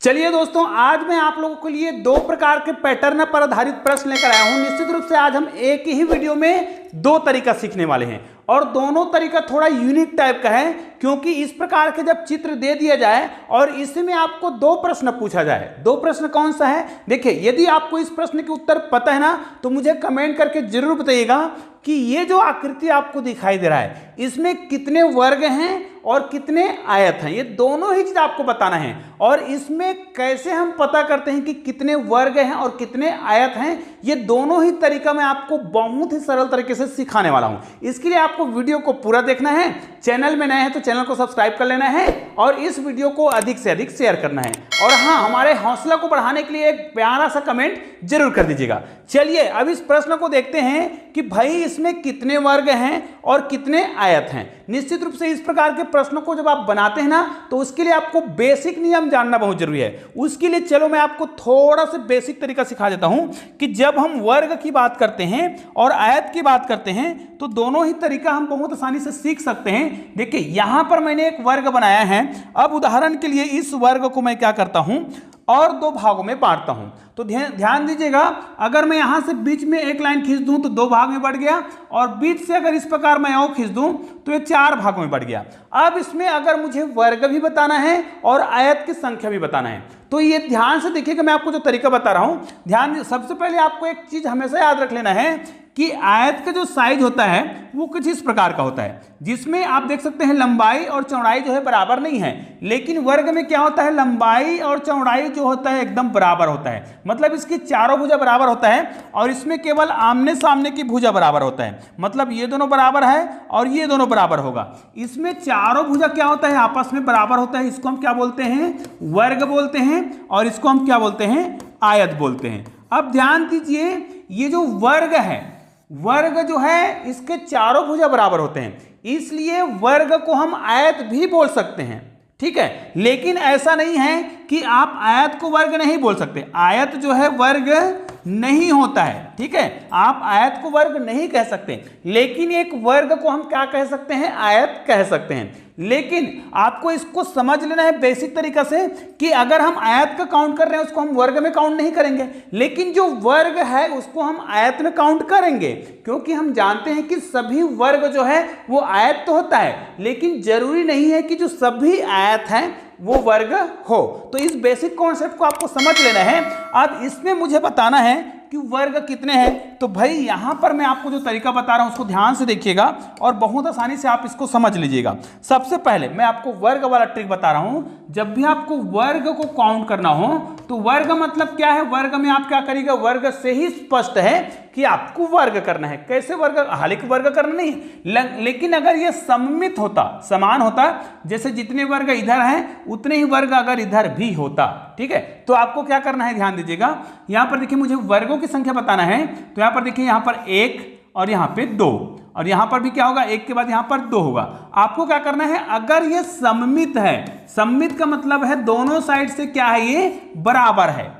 चलिए दोस्तों, आज मैं आप लोगों के लिए दो प्रकार के पैटर्न पर आधारित प्रश्न लेकर आया हूं। निश्चित रूप से आज हम एक ही वीडियो में दो तरीका सीखने वाले हैं और दोनों तरीका थोड़ा यूनिक टाइप का है, क्योंकि इस प्रकार के जब चित्र दे दिया जाए और इसमें आपको दो प्रश्न पूछा जाए। दो प्रश्न कौन सा है? देखिए, यदि आपको इस प्रश्न के उत्तर पता है ना, तो मुझे कमेंट करके जरूर बताइएगा कि ये जो आकृति आपको दिखाई दे रहा है इसमें कितने वर्ग हैं और कितने आयत हैं। ये दोनों ही चीज आपको बताना है और इसमें कैसे हम पता करते हैं कि कितने वर्ग हैं और कितने आयत हैं, ये दोनों ही तरीका मैं आपको बहुत ही सरल तरीके से सिखाने वाला हूं। इसके लिए आपको वीडियो को पूरा देखना है। चैनल में नए हैं तो चैनल को सब्सक्राइब कर लेना है और इस वीडियो को अधिक से अधिक शेयर करना है। और हाँ, हमारे हौसला को बढ़ाने के लिए एक प्यारा सा कमेंट जरूर कर दीजिएगा। चलिए अब इस प्रश्न को देखते हैं कि भाई इसमें कितने वर्ग हैं और कितने आयत हैं। निश्चित रूप से इस प्रकार के प्रश्नों को जब आप बनाते हैं ना, तो उसके लिए आपको बेसिक नियम जानना बहुत जरूरी है। उसके लिए चलो मैं आपको थोड़ा सा बेसिक तरीका सिखा देता हूं कि जब हम वर्ग की बात करते हैं और आयत की बात करते हैं तो दोनों ही तरीका हम बहुत आसानी से सीख सकते हैं। देखिए, यहां पर मैंने एक वर्ग बनाया है। अब उदाहरण के लिए इस वर्ग को मैं क्या करता हूं और दो भागों में बांटता हूं। तो ध्यान दीजिएगा, अगर मैं यहां से बीच में एक लाइन खींच दूं तो दो भाग में बढ़ गया और बीच से अगर इस प्रकार मैं और खींच दूं तो ये चार भागों में बढ़ गया। अब इसमें अगर मुझे वर्ग भी बताना है और आयत की संख्या भी बताना है तो ये ध्यान से देखिएगा, मैं आपको जो तरीका बता रहा हूं ध्यान। सबसे पहले आपको एक चीज हमेशा याद रख लेना है कि आयत का जो साइज होता है वो कुछ इस प्रकार का होता है, जिसमें आप देख सकते हैं लंबाई और चौड़ाई जो है बराबर नहीं है। लेकिन वर्ग में क्या होता है, लंबाई और चौड़ाई जो होता है एकदम बराबर होता है। मतलब इसकी चारों भुजा बराबर होता है और इसमें केवल आमने सामने की भुजा बराबर होता है। मतलब ये दोनों बराबर है और ये दोनों बराबर होगा। इसमें चारों भुजा क्या होता है, आपस में बराबर होता है। इसको हम क्या बोलते हैं, वर्ग बोलते हैं और इसको हम क्या बोलते हैं, आयत बोलते हैं। अब ध्यान दीजिए, ये जो वर्ग है, वर्ग जो है इसके चारों भुजा बराबर होते हैं, इसलिए वर्ग को हम आयत भी बोल सकते हैं। ठीक है, लेकिन ऐसा नहीं है कि आप आयत को वर्ग नहीं बोल सकते। आयत जो है वर्ग नहीं होता है। ठीक है, आप आयत को वर्ग नहीं कह सकते, लेकिन एक वर्ग को हम क्या कह सकते हैं, आयत कह सकते हैं। लेकिन आपको इसको समझ लेना है बेसिक तरीका से कि अगर हम आयत का काउंट कर रहे हैं उसको हम वर्ग में काउंट नहीं करेंगे, लेकिन जो वर्ग है उसको हम आयत में काउंट करेंगे, क्योंकि हम जानते हैं कि सभी वर्ग जो है वो आयत तो होता है, लेकिन जरूरी नहीं है कि जो सभी आयत हैं वो वर्ग हो। तो इस बेसिक कॉन्सेप्ट को आपको समझ लेना है। अब इसमें मुझे बताना है कि वर्ग कितने हैं। तो भाई यहां पर मैं आपको जो तरीका बता रहा हूं उसको ध्यान से देखिएगा और बहुत आसानी से आप इसको समझ लीजिएगा। सबसे पहले मैं आपको वर्ग वाला ट्रिक बता रहा हूं। जब भी आपको वर्ग को काउंट करना हो तो वर्ग मतलब क्या है, वर्ग में आप क्या करिएगा, वर्ग से ही स्पष्ट है कि आपको वर्ग करना है। कैसे वर्ग, हालांकि वर्ग करना नहीं, लेकिन अगर ये सममित होता, समान होता, जैसे जितने वर्ग इधर हैं उतने ही वर्ग अगर इधर भी होता, ठीक है, तो आपको क्या करना है, ध्यान दीजिएगा। यहां पर देखिए मुझे वर्गों की संख्या बताना है, तो यहां पर देखिए, यहां पर एक और यहां पे दो और यहां पर भी क्या होगा, एक के बाद यहां पर दो होगा। आपको क्या करना है, अगर ये सममित है, सममित का मतलब है दोनों साइड से क्या है, ये बराबर है।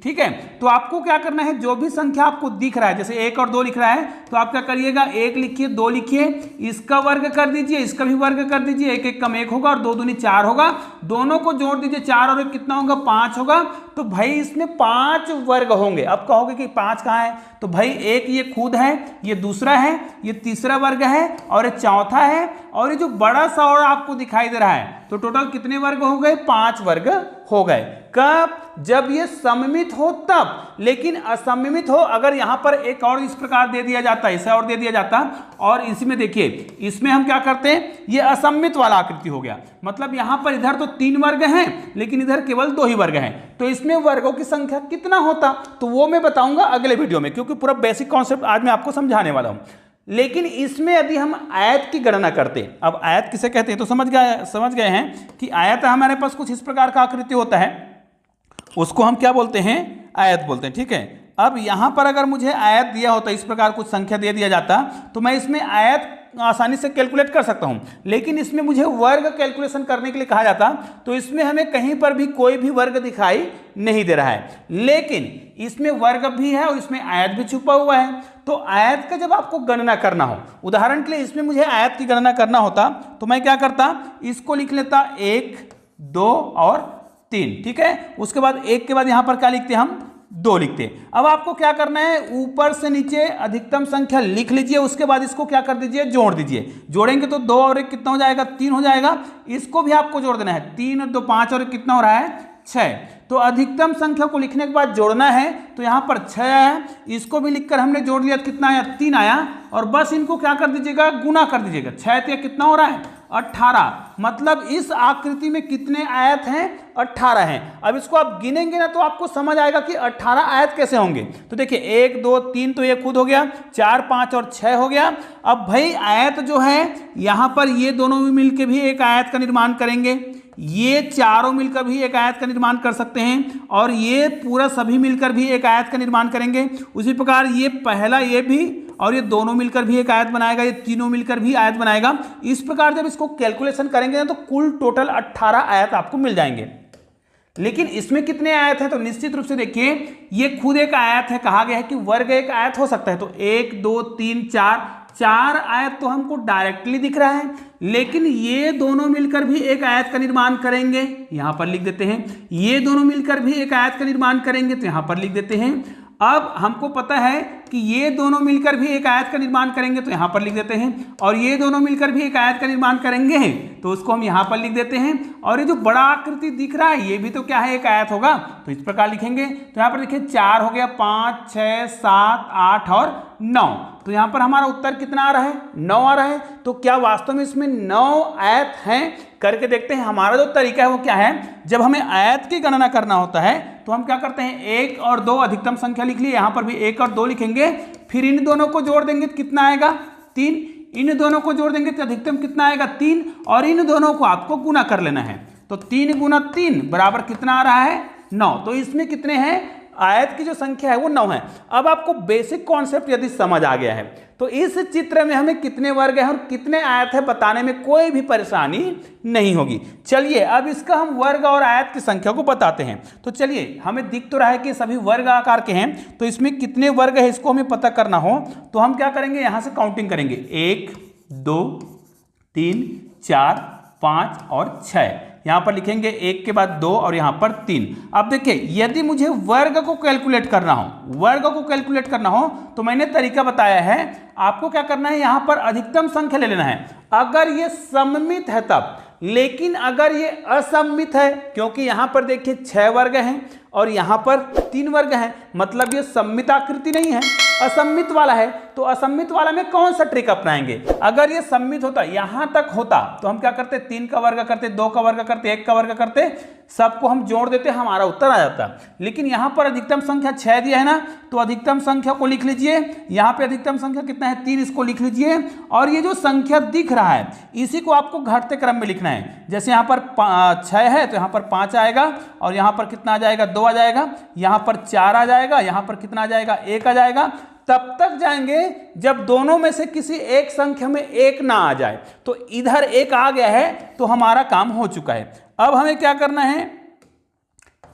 ठीक है, तो आपको क्या करना है, जो भी संख्या आपको दिख रहा है, जैसे एक और दो लिख रहा है, तो आप क्या करिएगा, एक लिखिए, दो लिखिए, इसका वर्ग कर दीजिए, इसका भी वर्ग कर दीजिए। एक एक कम एक होगा और दो दूनी चार होगा, दोनों को जोड़ दीजिए, चार और एक कितना होगा, पांच होगा। तो भाई इसमें पांच वर्ग होंगे। अब कहोगे कि पांच कहाँ है, तो भाई एक ये खुद है, ये दूसरा है, ये तीसरा वर्ग है और ये चौथा है और ये जो बड़ा सा और आपको दिखाई दे रहा है, तो टोटल कितने वर्ग हो गए, पांच वर्ग हो गए। कब, जब ये सममित हो तब। लेकिन असममित हो, अगर यहां पर एक और इस प्रकार दे दिया जाता, ऐसा और दे दिया जाता, और इसमें देखिए, इसमें हम क्या करते हैं, ये असममित वाला आकृति हो गया। मतलब यहां पर इधर तो तीन वर्ग हैं लेकिन इधर केवल दो ही वर्ग हैं, तो इसमें वर्गों की संख्या कितना होता, तो वो मैं बताऊंगा अगले वीडियो में, क्योंकि पूरा बेसिक कॉन्सेप्ट आज मैं आपको समझाने वाला हूं। लेकिन इसमें यदि हम आयत की गणना करते, अब आयत किसे कहते हैं तो समझ गए हैं कि आयत हमारे पास कुछ इस प्रकार का आकृति होता है, उसको हम क्या बोलते हैं, आयत बोलते हैं। ठीक है, अब यहां पर अगर मुझे आयत दिया होता, इस प्रकार कुछ संख्या दे दिया जाता, तो मैं इसमें आयत आसानी से कैलकुलेट कर सकता हूं। लेकिन इसमें मुझे वर्ग कैलकुलेशन करने के लिए कहा जाता, तो इसमें हमें कहीं पर भी कोई भी वर्ग दिखाई नहीं दे रहा है। लेकिन इसमें वर्ग भी है और इसमें आयत भी छुपा हुआ है। तो आयत का जब आपको गणना करना हो, उदाहरण के लिए इसमें मुझे आयत की गणना करना होता, तो मैं क्या करता, इसको लिख लेता 1, 2 और 3, ठीक है। उसके बाद 1 के बाद यहां पर क्या लिखते हैं हम, 2 लिखते हैं। अब आपको क्या करना है, ऊपर से नीचे अधिकतम संख्या लिख लीजिए, उसके बाद इसको क्या कर दीजिए, जोड़ दीजिए। जोड़ेंगे तो 2 और 1 कितना हो जाएगा, 3 हो जाएगा। इसको भी आपको जोड़ देना है, 3 और 2 5 और 1 कितना हो रहा है, 6। तो अधिकतम संख्या को लिखने के बाद जोड़ना है, तो यहां पर 6 आया, इसको भी लिखकर हमने जोड़ लिया, कितना आया, 3 आया। और बस इनको क्या कर दीजिएगा, गुना कर दीजिएगा। 6 तो कितना हो रहा है, 18। मतलब इस आकृति में कितने आयत हैं, 18 हैं। अब इसको आप गिनेंगे ना तो आपको समझ आएगा कि 18 आयत कैसे होंगे। तो देखिए 1 2 3 तो ये खुद हो गया, 4 5 और 6 हो गया। अब भाई आयत जो है यहां पर ये दोनों भी मिलकर भी एक आयत का निर्माण करेंगे, ये चारों मिलकर भी एक आयत का निर्माण कर सकते हैं, और ये पूरा सभी मिलकर भी एक आयत का निर्माण करेंगे। उसी प्रकार ये पहला ये भी और ये दोनों मिलकर भी एक आयत बनाएगा, ये तीनों मिलकर भी आयत बनाएगा। इस प्रकार जब इसको कैलकुलेशन करेंगे ना तो कुल टोटल 18 आयत आपको मिल जाएंगे। लेकिन इसमें कितने आयत हैं, तो निश्चित रूप से देखिए ये खुद एक आयत है, कहा गया है कि वर्ग एक आयत हो सकता है। तो 1 2 3 4 आयत तो हमको डायरेक्टली दिख रहा है, लेकिन ये दोनों मिलकर भी एक आयत का निर्माण करेंगे, यहां पर लिख देते हैं। ये दोनों मिलकर भी एक आयत का निर्माण करेंगे, तो यहां पर लिख देते हैं। अब हमको पता है कि ये दोनों मिलकर भी एक आयत का निर्माण करेंगे, तो यहां पर लिख देते हैं। और ये दोनों मिलकर भी एक आयत का निर्माण करेंगे, तो उसको हम यहां पर लिख देते हैं। और ये जो बड़ा आकृति दिख रहा है ये भी तो क्या है, एक आयत होगा, तो इस प्रकार लिखेंगे। तो यहां पर देखिए 4 हो गया, 5 6 7 8 और 9। तो यहां पर हमारा उत्तर कितना आ रहा है, 9 आ रहा है। तो क्या वास्तव में इसमें 9 आयत हैं, करके देखते हैं। हमारा जो तरीका है वो क्या है, जब हमें आयत की गणना करना होता है तो हम क्या करते हैं, 1 और 2 अधिकतम संख्या लिख ली, यहां पर भी 1 और 2 लिखेंगे, फिर इन दोनों को जोड़ देंगे तो कितना आएगा, 3। इन दोनों को जोड़ देंगे तो अधिकतम कितना आएगा, 3। और इन दोनों को आपको गुना कर लेना है, तो 3 गुना 3 बराबर कितना आ रहा है, 9। तो इसमें कितने हैं, आयत की जो संख्या है वो 9 है। अब आपको बेसिक कॉन्सेप्ट यदि समझ आ गया है तो इस चित्र में हमें कितने वर्ग हैं और कितने आयत है बताने में कोई भी परेशानी नहीं होगी। चलिए अब इसका हम वर्ग और आयत की संख्या को बताते हैं। तो चलिए, हमें दिख तो रहा है कि सभी वर्ग आकार के हैं, तो इसमें कितने वर्ग है इसको हमें पता करना हो तो हम क्या करेंगे, यहां से काउंटिंग करेंगे, 1 2 3 4 5 और 6। यहां पर लिखेंगे 1 के बाद 2 और यहां पर 3। अब देखिए यदि मुझे वर्ग को कैलकुलेट करना हो, तो मैंने तरीका बताया है। आपको क्या करना है, यहां पर अधिकतम संख्या ले लेना है अगर ये सममित है तब। लेकिन अगर ये असममित है, क्योंकि यहां पर देखिए 6 वर्ग हैं और यहां पर 3 वर्ग हैं, मतलब ये सममित आकृति नहीं है, असममित वाला है। तो असममित वाला में कौन सा ट्रिक अपनाएंगे, अगर ये सममित होता, यहां तक होता, तो हम क्या करते, 3 का वर्ग करते, 2 का वर्ग करते, 1 का वर्ग करते, सबको हम जोड़ देते, हमारा उत्तर आ जाता। लेकिन यहां पर अधिकतम संख्या 6 दिया है ना, तो अधिकतम संख्या को लिख लीजिए। यहां पे अधिकतम संख्या कितना है, 3, इसको लिख लीजिए। और ये जो संख्या दिख रहा है इसी को आपको घटते क्रम में लिखना है। जैसे यहां पर 6 है तो यहां पर 5 आएगा, और यहां पर कितना आ जाएगा, 2 आ जाएगा, यहां पर 4 आ जाएगा, यहां पर कितना आ जाएगा, 1 आ जाएगा। तब तक जाएंगे जब दोनों में से किसी एक संख्या में 1 ना आ जाए। तो इधर 1 आ गया है तो हमारा काम हो चुका है। अब हमें क्या करना है,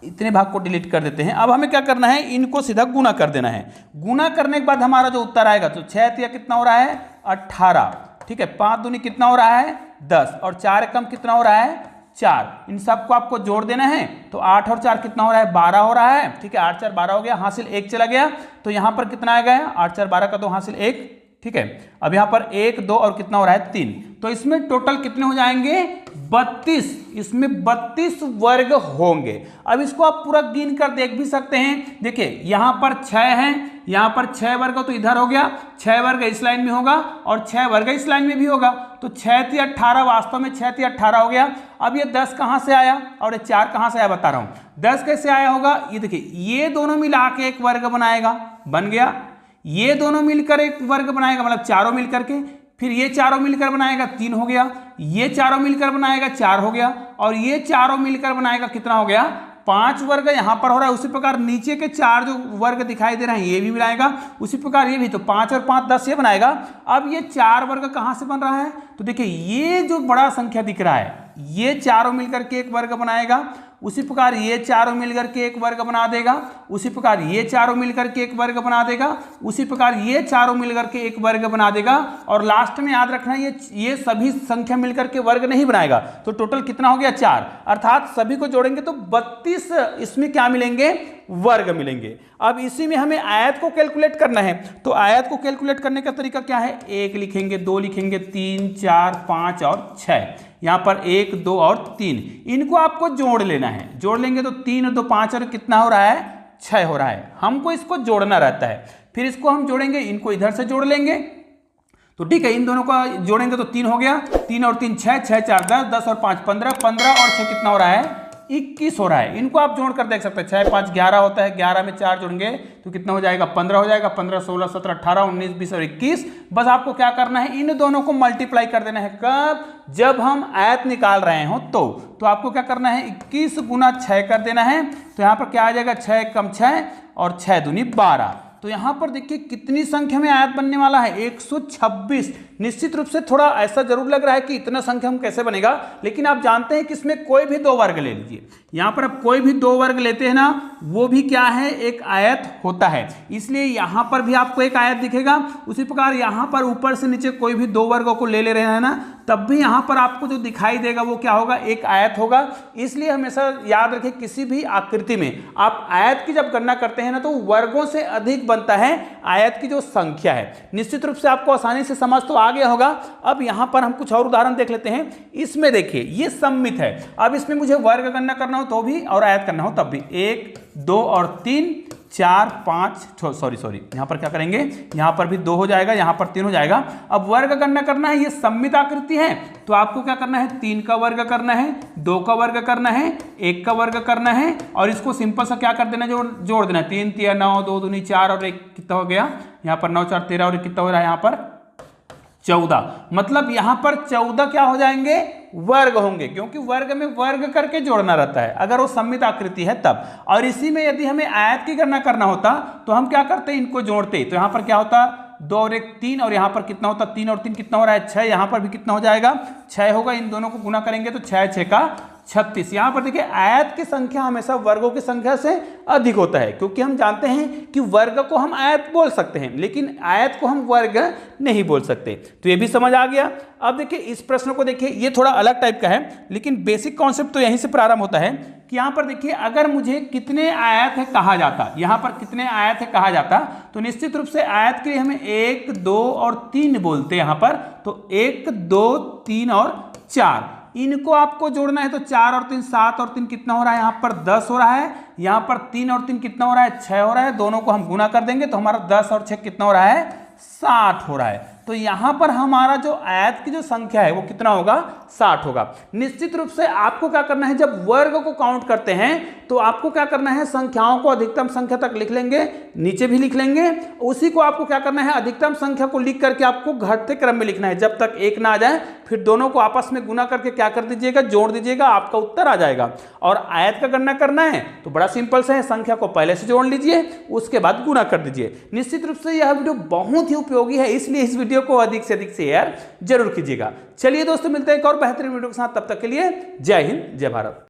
इतने भाग को डिलीट कर देते हैं। अब हमें क्या करना है, इनको सीधा गुना कर देना है। गुना करने के बाद हमारा जो उत्तर आएगा, तो 6 तिया कितना हो रहा है, 18, ठीक है। 5 दूनी कितना हो रहा है, 10, और 4 एकम कितना हो रहा है, 4। इन सबको आपको जोड़ देना है, तो 8 और 4 कितना हो रहा है, 12 हो रहा है, ठीक है। 8 4 12 हो गया, हासिल 1 चला गया, तो यहां पर कितना आ गया, 8 4 12 का 2 हासिल 1, ठीक है। अब यहां पर 1 2 और कितना हो रहा है, 3। तो इसमें टोटल कितने हो जाएंगे, 32। इसमें 32 वर्ग होंगे। अब इसको आप पूरा गिन कर देख भी सकते हैं। देखिए यहां पर 6 हैं, यहां पर 6 वर्ग तो इधर हो गया, 6 वर्ग इस लाइन में होगा और 6 वर्ग इस लाइन में भी होगा। तो 6 तिया 18, वास्तव में 6 तिया 18 हो गया। अब ये 10 कहां से आया और ये 4 कहां से आया बता रहा हूं। 10 कैसे आया होगा, ये देखिए, ये दोनों मिला के एक वर्ग बनाएगा, बन गया। ये दोनों मिलकर एक वर्ग बनाएगा, मतलब चारों मिलकर के, फिर ये चारों मिलकर बनाएगा 3 हो गया, ये चारों मिलकर बनाएगा 4 हो गया, और ये चारों मिलकर बनाएगा कितना हो गया, 5 वर्ग यहां पर हो रहा है। उसी प्रकार नीचे के 4 जो वर्ग दिखाई दे रहे हैं ये भी मिलाएगा, उसी प्रकार ये भी, तो 5 और 5 10 ये बनाएगा। अब ये 4 वर्ग कहां से बन रहा है, तो देखिए ये जो बड़ा संख्या दिख रहा है ये चारों मिलकर के एक वर्ग बनाएगा, उसी प्रकार ये चारों मिलकर के एक वर्ग बना देगा, उसी प्रकार ये चारों मिलकर के एक वर्ग बना देगा, उसी प्रकार ये चारों मिलकर के एक वर्ग बना देगा, और लास्ट में याद रखना ये सभी संख्या मिलकर के वर्ग नहीं बनाएगा। तो टोटल कितना हो गया 4, अर्थात सभी को जोड़ेंगे तो 32 इसमें क्या मिलेंगे, वर्ग मिलेंगे। अब इसी में हमें आयत को कैलकुलेट करना है, तो आयत को कैलकुलेट करने का तरीका क्या है, 1 लिखेंगे, 2 लिखेंगे, 3, 4, 5 और 6, यहाँ पर 1, 2 और 3, इनको आपको जोड़ लेना है। जोड़ लेंगे तो 3 और 2 5 और कितना हो रहा है, 6 हो रहा है। हमको इसको जोड़ना रहता है, फिर इसको हम जोड़ेंगे, इनको इधर से जोड़ लेंगे, तो ठीक है, इन दोनों का जोड़ेंगे तो 3 हो गया, 3 और 3 6, 6 4 10, 10 और 5 15, 15 और 6 कितना हो रहा है, 21 हो रहा है। इनको आप जोड़ कर देख सकते हैं, 6 5 11 होता है, 11 में 4 जोड़ेंगे तो कितना हो जाएगा, 15 हो जाएगा, 15 16 17 18 19 20 और 21। बस आपको क्या करना है, इन दोनों को मल्टीप्लाई कर देना है। कब, जब हम आयत निकाल रहे हो तो आपको क्या करना है, 21 गुना 6 कर देना है, तो यहाँ पर क्या आ जाएगा, 6 कम 6 और 6 दूनी 12। तो यहां पर देखिए कितनी संख्या में आयत बनने वाला है, 126। निश्चित रूप से थोड़ा ऐसा जरूर लग रहा है कि इतना संख्या हम कैसे बनेगा, लेकिन आप जानते हैं कि इसमें कोई भी 2 वर्ग ले लीजिए, यहां पर आप कोई भी 2 वर्ग लेते हैं ना, वो भी क्या है, एक आयत होता है, इसलिए यहां पर भी आपको एक आयत दिखेगा। उसी प्रकार यहां पर ऊपर से नीचे कोई भी 2 वर्गों को ले रहे हैं ना, तब भी यहां पर आपको जो दिखाई देगा वो क्या होगा, एक आयत होगा। इसलिए हमेशा याद रखें, किसी भी आकृति में आप आयत की जब गणना करते हैं ना, तो वर्गों से अधिक बनता है आयत की जो संख्या है। निश्चित रूप से आपको आसानी से समझ तो आ गया होगा। अब यहां पर हम कुछ और उदाहरण देख लेते हैं। इसमें देखिए ये सममित है, अब इसमें मुझे वर्ग गणना करना हो तो भी और आयत करना हो तब भी, 1 2 और 3 4 5 सॉरी यहां पर क्या करेंगे, यहां पर भी 2 हो जाएगा, यहां पर 3 हो जाएगा। अब वर्ग गणना करना है, ये सममित आकृति है, तो आपको क्या करना है, 3 का वर्ग करना है, 2 का वर्ग करना है, 1 का वर्ग करना है, और इसको सिंपल सा क्या कर देना, जोड़ देना, 3 3 9 2 दूनी 4 और 1 कितना हो गया, यहाँ पर 9 4 13 और कितना हो रहा है, यहाँ पर 14। मतलब यहां पर 14 क्या हो जाएंगे, वर्ग होंगे, क्योंकि वर्ग में वर्ग करके जोड़ना रहता है अगर वो सममित आकृति है तब। और इसी में यदि हमें आयत की गणना करना होता तो हम क्या करते, इनको जोड़ते, तो यहां पर क्या होता, 2 और 1 3, और यहां पर कितना होता, 3 और 3 कितना हो रहा है, 6, यहां पर भी कितना हो जाएगा, 6 होगा। इन दोनों को गुना करेंगे तो 6 6 का 36। यहां पर देखिए आयत की संख्या हमेशा वर्गों की संख्या से अधिक होता है, क्योंकि हम जानते हैं कि वर्ग को हम आयत बोल सकते हैं, लेकिन आयत को हम वर्ग नहीं बोल सकते। तो ये भी समझ आ गया। अब देखिए इस प्रश्न को देखिए, ये थोड़ा अलग टाइप का है, लेकिन बेसिक कॉन्सेप्ट तो यहीं से प्रारंभ होता है कि यहां पर देखिए अगर मुझे कितने आयत है कहा जाता, यहां पर कितने आयत है कहा जाता, तो निश्चित रूप से आयत के लिए हमें 1 2 और 3 बोलते हैं यहां पर, तो 1 2 3 और 4, इनको आपको जोड़ना है, तो 4 और 3 7 और 3 कितना हो रहा है, यहाँ पर 10 हो रहा है, यहाँ पर 3 और 3 कितना हो रहा है, 6 हो रहा है। दोनों को हम गुना कर देंगे तो हमारा 10 और 6 कितना हो रहा है, 60 हो रहा है। तो यहां पर हमारा जो आयत की जो संख्या है वो कितना होगा, 60 होगा। निश्चित रूप से आपको क्या करना है, जब वर्ग को काउंट करते हैं तो आपको क्या करना है, संख्याओं को अधिकतम संख्या तक लिख लेंगे, नीचे भी लिख लेंगे, उसी को आपको क्या करना है, अधिकतम संख्या को लिख करके आपको घटते क्रम में लिखना है, जब तक 1 ना आ जाए, फिर दोनों को आपस में गुना करके क्या कर दीजिएगा, जोड़ दीजिएगा, आपका उत्तर आ जाएगा। और आयत का गणना करना है तो बड़ा सिंपल से है, संख्या को पहले से जोड़ लीजिए, उसके बाद गुना कर दीजिए। निश्चित रूप से यह वीडियो बहुत ही उपयोगी है, इसलिए इस वीडियो को अधिक से अधिक शेयर जरूर कीजिएगा। चलिए दोस्तों, मिलते हैं एक और बेहतरीन वीडियो के साथ, तब तक के लिए जय हिंद जय भारत।